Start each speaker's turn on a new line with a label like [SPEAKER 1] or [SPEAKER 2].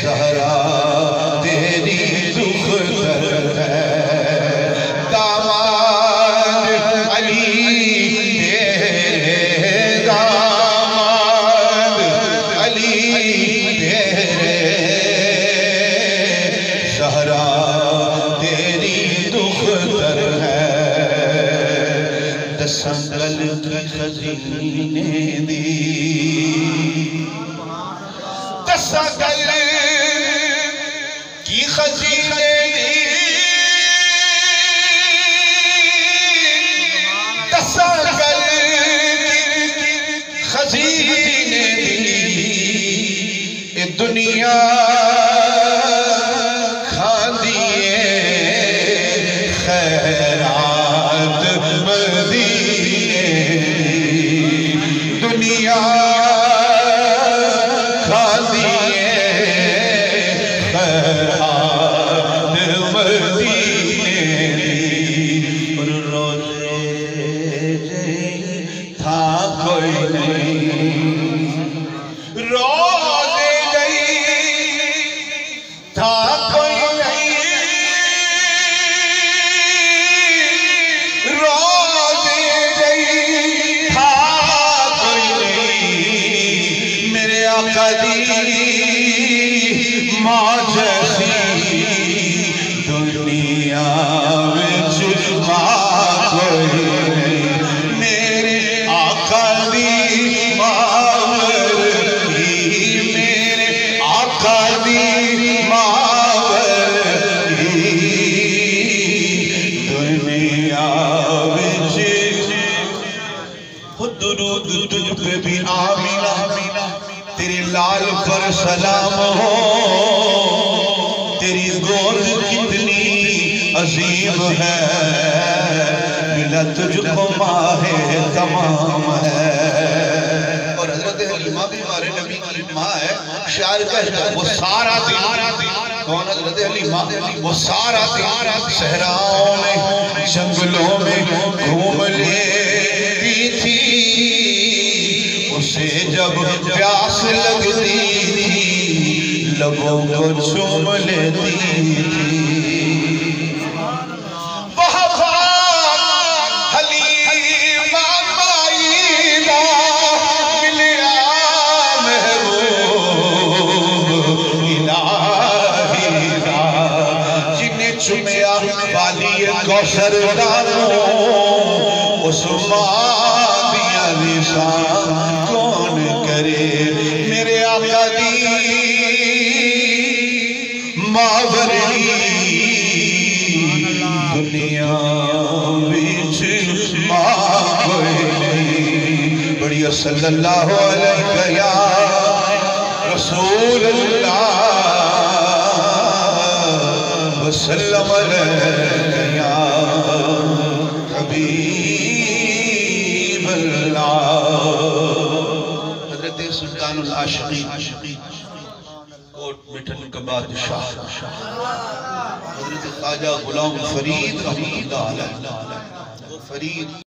[SPEAKER 1] زہرا تیری دختر ہے داماد علی تیرے داماد علی تیرے زہرا تیری دختر ہے دسنگل کی خزینے دی دسنگل کی خزینے دی دسنگل کی خزینے دی اے دنیا کھاندیے خیرات مدینے دنیا کھاندیے خیرات مدینے اور روزے تھا کوئی نہیں روزے تھا کوئی نہیں روزے تھا کوئی نہیں میرے آقا دی ماں جیسی دنیا وچ ماں کوئی نہیں میرے آقا دی ماں ورگی میرے آقا دی ماں ورگی دنیا وچ درود تجھ پہ بھی آمینہ تیری لال پر سلام ہو تیری گود کتنی عظیم ہے ملا تجھ کو ماہ تمام ہے اور حضرت حلیمہ بھی ہمارے نبی کی ماں ہے شاعر کہتا ہے وہ سارا دن کون حضرت حلیمہ وہ سارا دن صحراؤں میں جنگلوں میں گھوم لیتی تھی اسے جب پیاس لگتی تھی لبوں کو چوم لیتی تھی حلیمہ مائدہ ملیا محبوب الہی دا جنہیں چمیا والی کوثر دانوں اس ماں دیا نشان کون کرے میرے آقا دی ماں ورگی دنیا وچ ماں کوئی نہیں بڑی صلی اللہ علیہ یا رسول اللہ وسلم علیہ یا حبیب اللہ حضرت سلطان العاشقین کوٹ مٹھن کا بادشاہ حضرت خواجہ غلام فرید رحمۃ اللہ علیہ وہ فرید